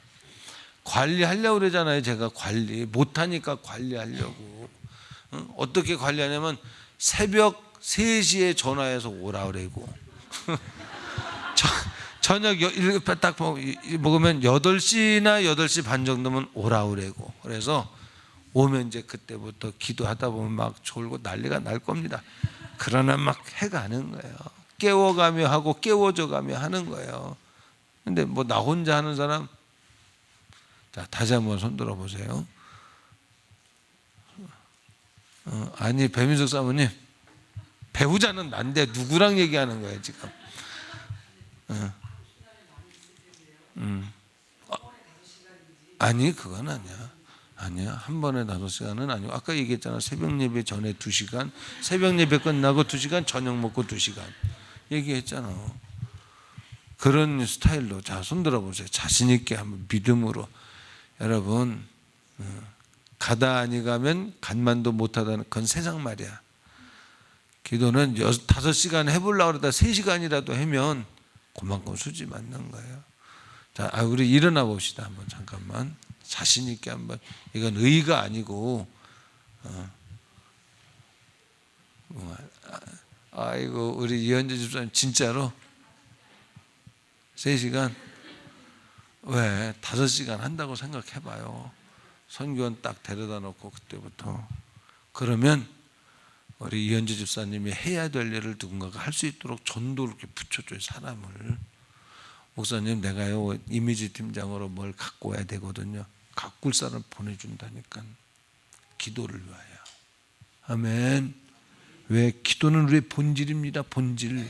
관리하려고 그러잖아요. 제가 관리 못하니까 관리하려고. 어떻게 관리하냐면 새벽 3시에 전화해서 오라 그러고 저녁 딱 먹으면 8시나 8시 반 정도면 오라 그러고, 그래서 오면 이제 그때부터 기도하다 보면 막 졸고 난리가 날 겁니다. 그러나 막 해가는 거예요. 깨워가며 하고 깨워져 가며 하는 거예요. 근데 뭐 나 혼자 하는 사람 자, 다시 한번 손 들어보세요. 아니, 배민석 사모님, 배우자는 난데 누구랑 얘기하는 거야 지금? 아니, 그건 아니야. 아니야. 한 번에 5시간은 아니고, 아까 얘기했잖아. 새벽 예배 전에 2시간, 새벽 예배 끝나고 2시간, 저녁 먹고 2시간 얘기했잖아. 그런 스타일로. 자, 손 들어보세요. 자신 있게 한번 믿음으로. 여러분, 가다 아니 가면 간만도 못하다는 그건 세상 말이야. 기도는 5시간 해보려고 그러다 3시간이라도 하면 그만큼 수지 맞는 거예요. 자, 우리 일어나 봅시다. 한번 잠깐만. 자신 있게 한번. 이건 의가 아니고, 아이고, 우리 이현재 집사님 진짜로 3시간? 왜? 5시간 한다고 생각해봐요. 선교원 딱 데려다 놓고 그때부터. 그러면 우리 이현재 집사님이 해야 될 일을 누군가가 할 수 있도록 전도를 이렇게 붙여줘요, 사람을. 목사님, 내가요 이미지 팀장으로 뭘 갖고 와야 되거든요. 가꿀 사람 보내준다니까. 기도를 위하여. 아멘. 왜? 기도는 우리의 본질입니다. 본질.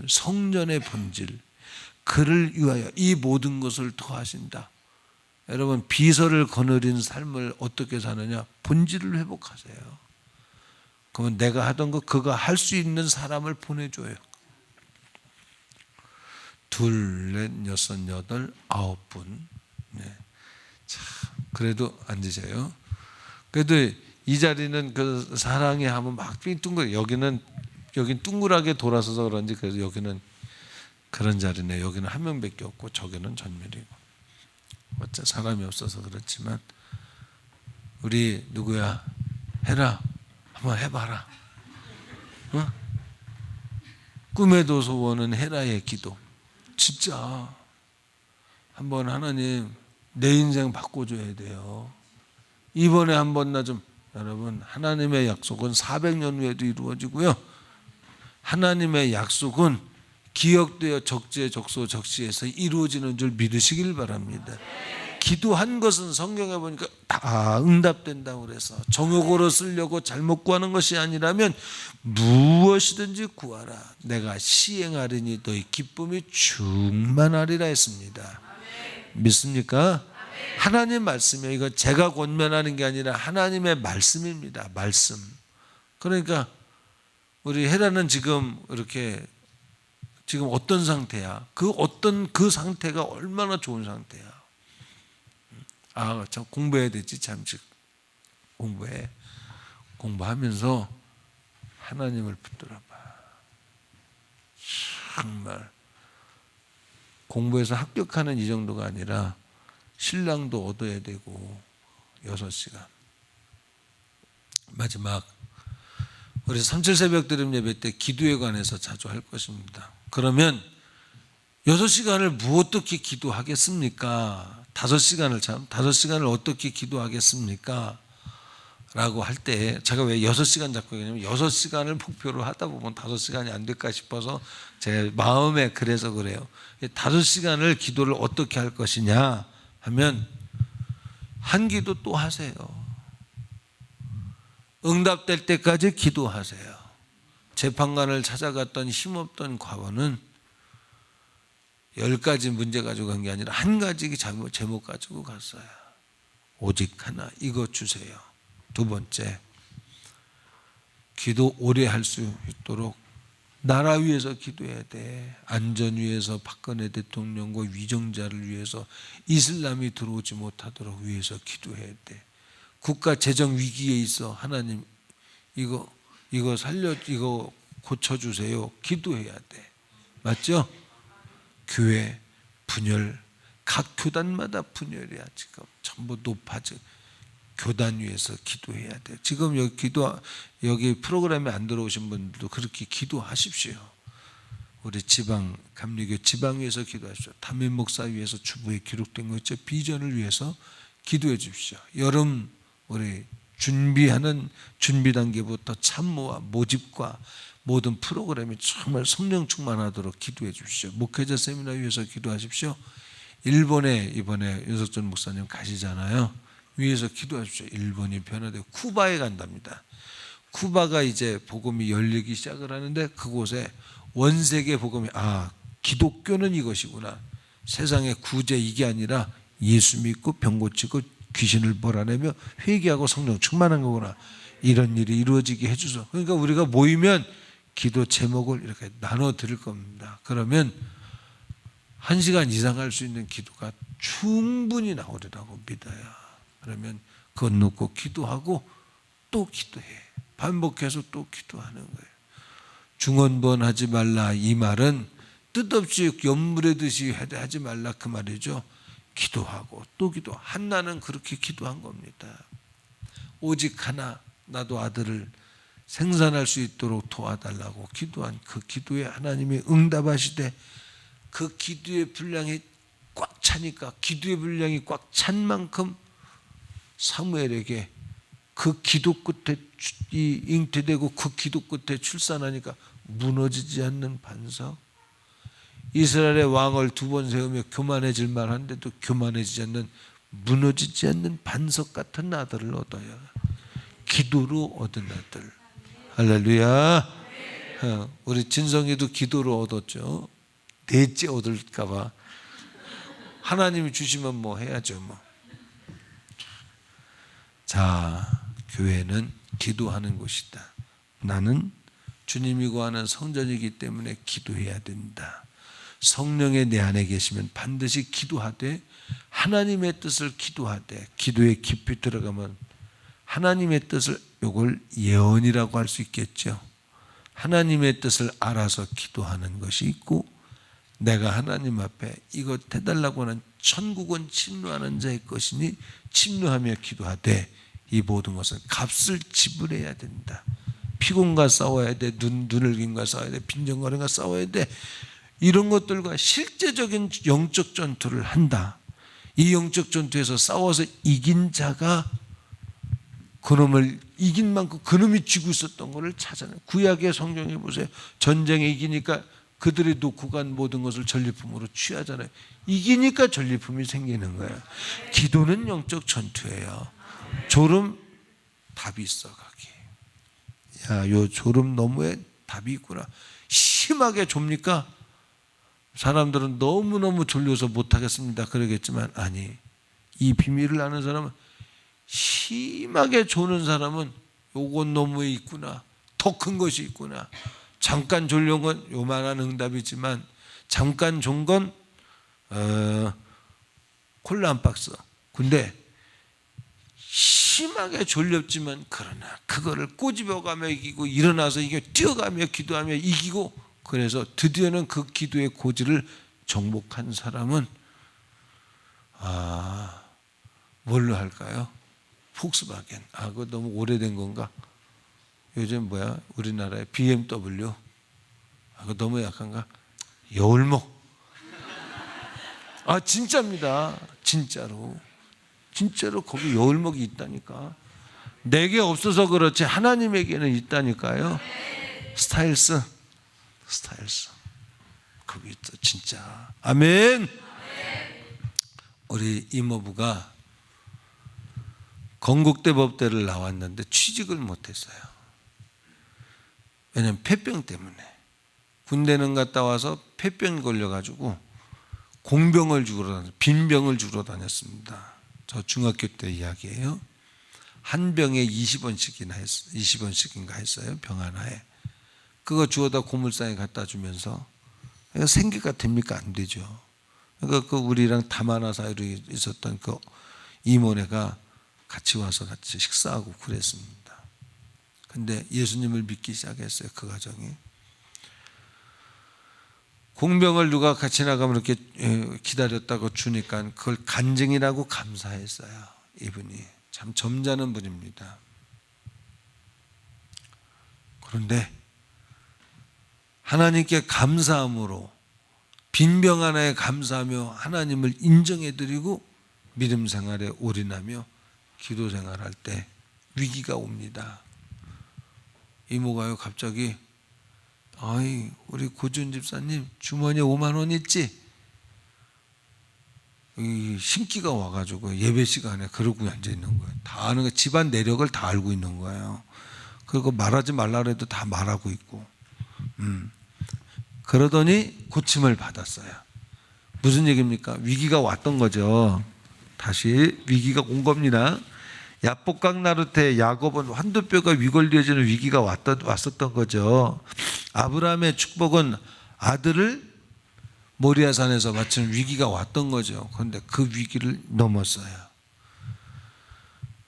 성전의 본질. 그를 위하여 이 모든 것을 더하신다. 여러분, 비서를 거느린 삶을 어떻게 사느냐? 본질을 회복하세요. 그러면 내가 하던 거 그가 할 수 있는 사람을 보내줘요. 2, 4, 6, 8, 9분. 네. 참, 그래도 앉으세요. 그래도 이 자리는 그 사랑의 한번 막 뚱그려. 여긴 둥글하게 돌아서서 그런지 그래서 여기는 그런 자리네. 여기는 한 명밖에 없고 저기는 전멸이고. 어째 사람이 없어서 그렇지만 우리 누구야? 해라. 한번 해봐라. 꿈에도 소원은 해라의 기도. 진짜 한번 하나님 내 인생 바꿔줘야 돼요. 이번에 한번 나 좀. 여러분, 하나님의 약속은 400년 후에도 이루어지고요. 하나님의 약속은 기억되어 적재 적소 적시에서 이루어지는 줄 믿으시길 바랍니다. 기도한 것은 성경에 보니까 다 응답된다고 그래서 정욕으로 쓰려고 잘못 구하는 것이 아니라면 무엇이든지 구하라. 내가 시행하리니 너희 기쁨이 충만하리라 했습니다. 믿습니까? 하나님 말씀이에요. 이거 제가 권면하는 게 아니라 하나님의 말씀입니다. 말씀. 그러니까 우리 헤라는 지금 이렇게 지금 어떤 상태야? 그 상태가 얼마나 좋은 상태야? 참 공부해야 되지. 잠시 공부하면서 하나님을 붙들어봐. 정말 공부해서 합격하는 이 정도가 아니라 신랑도 얻어야 되고 6시간. 마지막 우리 37 새벽 드림 예배 때 기도에 관해서 자주 할 것입니다. 그러면 6시간을 어떻게 기도하겠습니까? 5시간을 어떻게 기도하겠습니까? 라고 할 때 제가 왜 6시간 잡고 있냐면 6시간을 목표로 하다 보면 5시간이 안 될까 싶어서 제 마음에 그래서 그래요. 5시간을 기도를 어떻게 할 것이냐 하면 한 기도 또 하세요. 응답될 때까지 기도하세요. 재판관을 찾아갔던 힘없던 과거는 10가지 문제 가지고 간 게 아니라 한 가지 제목 가지고 갔어요. 오직 하나, 이거 주세요. 2번째, 기도 오래 할 수 있도록 나라 위해서 기도해야 돼. 안전 위해서 박근혜 대통령과 위정자를 위해서 이슬람이 들어오지 못하도록 위해서 기도해야 돼. 국가 재정 위기에 있어. 하나님 이거 고쳐주세요. 기도해야 돼. 맞죠? 교회 분열, 각 교단마다 분열이야. 지금 전부 높아져. 교단 위에서 기도해야 돼. 지금 여기 프로그램에 안 들어오신 분들도 그렇게 기도하십시오. 우리 감리교 지방 위에서 기도하십시오. 담임 목사 위에서 주부에 기록된 거 있죠. 비전을 위해서 기도해 주십시오. 여름 우리 준비하는 준비 단계부터 참모와 모집과 모든 프로그램이 정말 성령 충만하도록 기도해 주십시오. 목회자 세미나 위해서 기도하십시오. 일본에 이번에 윤석준 목사님 가시잖아요. 위에서 기도하십시오. 일본이 변화되고 쿠바에 간답니다. 쿠바가 이제 복음이 열리기 시작을 하는데 그곳에 원세계 복음이 기독교는 이것이구나. 세상의 구제 이게 아니라 예수 믿고 병 고치고 귀신을 몰아내며 회개하고 성령 충만한 거구나. 이런 일이 이루어지게 해주소. 그러니까 우리가 모이면 기도 제목을 이렇게 나눠 드릴 겁니다. 그러면 1시간 이상 할 수 있는 기도가 충분히 나오리라고 믿어요. 그러면 그것 놓고 기도하고 또 기도해. 반복해서 또 기도하는 거예요. 중언부언하지 말라 이 말은 뜻없이 연물에듯이 하지 말라 그 말이죠. 기도하고 또 기도. 한나는 그렇게 기도한 겁니다. 오직 하나 나도 아들을 생산할 수 있도록 도와달라고 기도한 그 기도에 하나님이 응답하시되 그 기도의 분량이 꽉 차니까 기도의 분량이 꽉 찬 만큼 사무엘에게 그 기도 끝에 잉태되고 그 기도 끝에 출산하니까 무너지지 않는 반석. 이스라엘의 왕을 2번 세우며 교만해질 만한데도 교만해지지 않는 무너지지 않는 반석 같은 아들을 얻어요. 기도로 얻은 아들. 할렐루야. 우리 진성이도 기도로 얻었죠. 넷째 얻을까 봐. 하나님이 주시면 뭐 해야죠 뭐. 자, 교회는 기도하는 곳이다. 나는 주님이 구하는 성전이기 때문에 기도해야 된다. 성령의 내 안에 계시면 반드시 기도하되 하나님의 뜻을 기도하되 기도에 깊이 들어가면 하나님의 뜻을 이걸 예언이라고 할 수 있겠죠. 하나님의 뜻을 알아서 기도하는 것이 있고 내가 하나님 앞에 이것 해달라고 하는 천국은 침노하는 자의 것이니 침노하며 기도하되 이 모든 것은 값을 지불해야 된다. 피곤과 싸워야 돼. 눈을김과 싸워야 돼. 빈정거림과 싸워야 돼. 이런 것들과 실제적인 영적 전투를 한다. 이 영적 전투에서 싸워서 이긴 자가 그놈을 이긴 만큼 그놈이 쥐고 있었던 것을 찾아내. 구약의 성경에 보세요. 전쟁에 이기니까 그들이 놓고 간 모든 것을 전리품으로 취하잖아요. 이기니까 전리품이 생기는 거예요. 기도는 영적 전투예요. 졸음 답이 있어 거기. 야, 요 졸음 너머에 답이 있구나. 심하게 좁니까? 사람들은 너무너무 졸려서 못하겠습니다 그러겠지만 아니, 이 비밀을 아는 사람은 심하게 조는 사람은 요건 너머에 있구나. 더 큰 것이 있구나. 잠깐 졸려온 건 요만한 응답이지만 잠깐 존 건 콜라 한 박스. 근데 심하게 졸렸지만 그러나 그거를 꼬집어가며 이기고 일어나서 이게 뛰어가며 기도하며 이기고 그래서 드디어는 그 기도의 고지를 정복한 사람은 뭘로 할까요? 폭스바겐. 그거 너무 오래된 건가? 요즘 뭐야? 우리나라의 BMW. 그거 너무 약한가? 여울목. 진짜입니다. 진짜로. 진짜로 거기 여울목이 있다니까. 내게 없어서 그렇지 하나님에게는 있다니까요. 스타일스. 거기 있어 진짜. 아멘. 우리 이모부가 건국대 법대를 나왔는데 취직을 못했어요. 왜냐하면 폐병 때문에. 군대는 갔다 와서 폐병 걸려가지고 공병을 주러 다녔어요. 빈병을 주러 다녔습니다. 저 중학교 때 이야기예요. 한 병에 20원씩인가 했어요. 병 하나에. 그거 주워다 고물상에 갖다 주면서 생계가 됩니까? 안 되죠. 그러니까 그 우리랑 다마나 사이로 있었던 그 이모네가 같이 와서 같이 식사하고 그랬습니다. 근데 예수님을 믿기 시작했어요. 그 가정이. 공병을 누가 같이 나가면 이렇게 기다렸다고 주니까 그걸 간증이라고 감사했어요. 이분이 참 점잖은 분입니다. 그런데 하나님께 감사함으로 빈병 하나에 감사하며 하나님을 인정해드리고 믿음 생활에 올인하며 기도 생활할 때 위기가 옵니다. 이모가요 갑자기 우리 고준 집사님 주머니에 5만 원 있지? 이 신기가 와가지고 예배 시간에 그러고 앉아 있는 거예요. 다 아는 거, 집안 내력을 다 알고 있는 거예요. 그리고 말하지 말라 그래도 다 말하고 있고. 그러더니 고침을 받았어요. 무슨 얘기입니까? 위기가 왔던 거죠. 다시 위기가 온 겁니다. 야복강 나루테 야곱은 한두 뼈가 위걸려지는 위기가 왔었던 거죠. 아브라함의 축복은 아들을 모리아산에서 바치는 위기가 왔던 거죠. 그런데 그 위기를 넘었어요.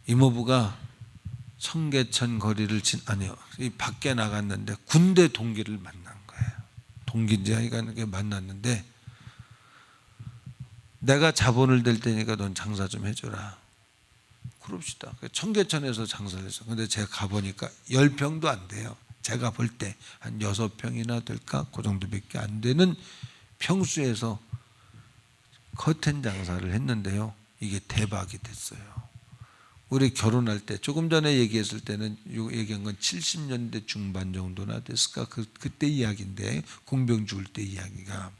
이모부가 청계천 거리를 이 밖에 나갔는데 군대 동기를 만난 거예요. 동기인지 하여간 만났는데 내가 자본을 댈 테니까 넌 장사 좀 해줘라. 그럽시다. 청계천에서 장사를 했어. 근데 제가 가보니까 10평도 안 돼요. 제가 볼 때 한 6평이나 될까? 그 정도밖에 안 되는 평수에서 커튼 장사를 했는데요. 이게 대박이 됐어요. 우리 결혼할 때 조금 전에 얘기했을 때는 얘기한 건 70년대 중반 정도나 됐을까? 그때 이야기인데 공병 죽을 때 이야기가.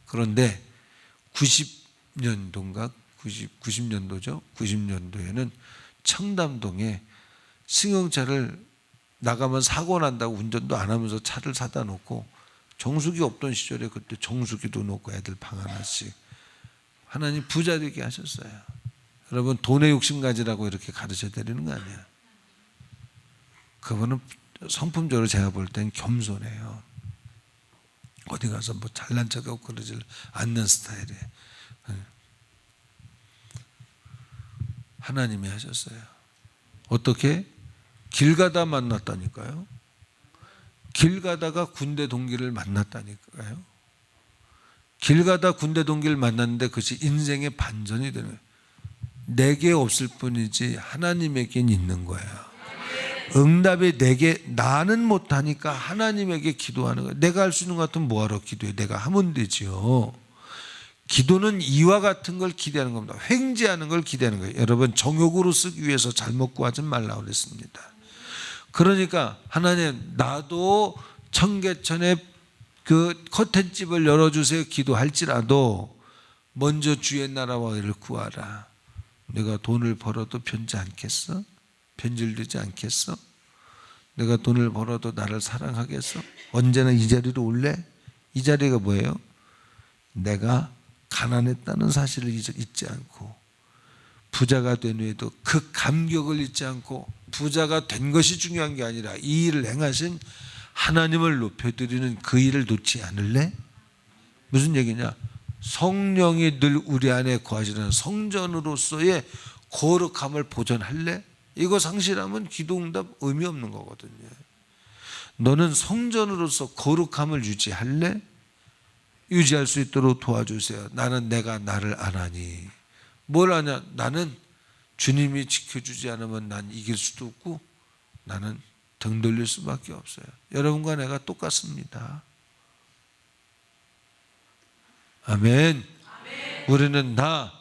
그런데 90년도인가? 90년도죠. 90년도에는 청담동에 승용차를 나가면 사고 난다고 운전도 안 하면서 차를 사다 놓고 정수기 없던 시절에 그때 정수기도 놓고 애들 방 하나씩 하나님 부자 되게 하셨어요. 여러분 돈에 욕심 가지라고 이렇게 가르쳐 드리는 거 아니에요. 그분은 성품적으로 제가 볼 땐 겸손해요. 어디 가서 뭐 잘난 척하고 그러질 않는 스타일이에요. 하나님이 하셨어요. 어떻게? 길 가다 만났다니까요. 길 가다가 군대 동기를 만났다니까요. 길 가다 군대 동기를 만났는데 그것이 인생의 반전이 되는 거예요. 내게 없을 뿐이지 하나님에겐 있는 거예요. 응답이 내게, 나는 못하니까 하나님에게 기도하는 거예요. 내가 할 수 있는 것 같으면 뭐하러 기도해? 내가 하면 되지요. 기도는 이와 같은 걸 기대하는 겁니다. 횡재하는 걸 기대하는 거예요. 여러분 정욕으로 쓰기 위해서 잘못 구하지 말라고 그랬습니다. 그러니까 하나님 나도 청계천에 그 커튼집을 열어주세요 기도할지라도 먼저 주의 나라와 의를 구하라. 내가 돈을 벌어도 편지 않겠어? 편질되지 않겠어? 내가 돈을 벌어도 나를 사랑하겠어? 언제나 이 자리로 올래? 이 자리가 뭐예요? 내가 가난했다는 사실을 잊지 않고 부자가 된 후에도 그 감격을 잊지 않고 부자가 된 것이 중요한 게 아니라 이 일을 행하신 하나님을 높여드리는 그 일을 놓지 않을래? 무슨 얘기냐? 성령이 늘 우리 안에 거하시는 성전으로서의 거룩함을 보존할래? 이거 상실하면 기도응답 의미 없는 거거든요. 너는 성전으로서 거룩함을 유지할래? 유지할 수 있도록 도와주세요. 나는 내가 나를 아나니. 뭘 아냐? 나는 주님이 지켜주지 않으면 난 이길 수도 없고 나는 등 돌릴 수밖에 없어요. 여러분과 내가 똑같습니다. 아멘. 우리는 나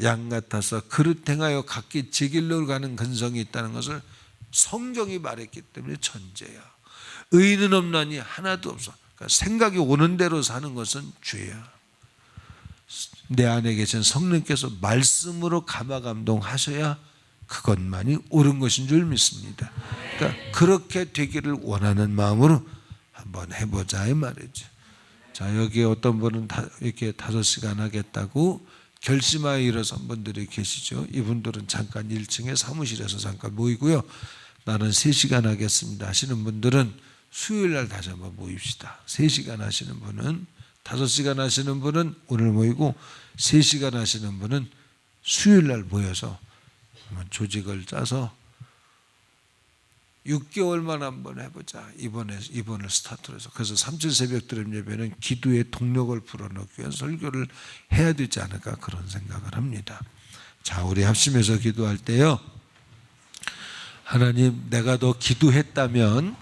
양 같아서 그릇 행하여 각기 제 길로 가는 근성이 있다는 것을 성경이 말했기 때문에 천재야. 의인은 없나니 하나도 없어. 그러니까 생각이 오는 대로 사는 것은 죄야. 내 안에 계신 성령께서 말씀으로 감화 감동하셔야 그것만이 옳은 것인 줄 믿습니다. 그러니까 그렇게 되기를 원하는 마음으로 한번 해보자 이 말이죠. 자, 여기 어떤 분은 이렇게 5시간 하겠다고 결심하여 일어선 분들이 계시죠. 이분들은 잠깐 1층에 사무실에서 잠깐 모이고요. 나는 3시간 하겠습니다 하시는 분들은 수요일 날 다시 한번 모입시다. 3시간 하시는 분은 5시간 하시는 분은 오늘 모이고 3시간 하시는 분은 수요일 날 모여서 조직을 짜서 6개월만 한번 해보자. 이번을 스타트로 해서. 그래서 3칠 새벽 드림 예배는 기도의 동력을 불어넣기 위한 설교를 해야 되지 않을까 그런 생각을 합니다. 자, 우리 합심해서 기도할 때요. 하나님, 내가 더 기도했다면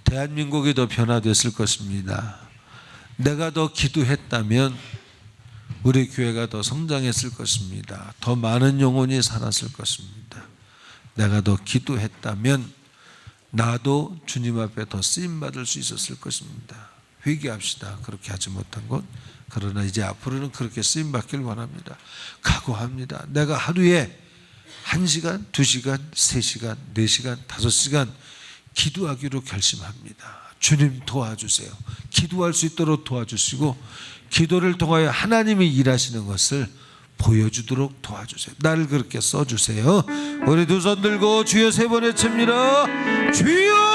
대한민국이 더 변화됐을 것입니다. 내가 더 기도했다면 우리 교회가 더 성장했을 것입니다. 더 많은 영혼이 살았을 것입니다. 내가 더 기도했다면 나도 주님 앞에 더 쓰임받을 수 있었을 것입니다. 회개합시다. 그렇게 하지 못한 것. 그러나 이제 앞으로는 그렇게 쓰임 받길 원합니다. 각오합니다. 내가 하루에 1시간, 2시간, 3시간, 4시간, 5시간 기도하기로 결심합니다. 주님 도와주세요. 기도할 수 있도록 도와주시고 기도를 통하여 하나님이 일하시는 것을 보여주도록 도와주세요. 나를 그렇게 써주세요. 우리 두 손 들고 주여 3번 외칩니다. 주여!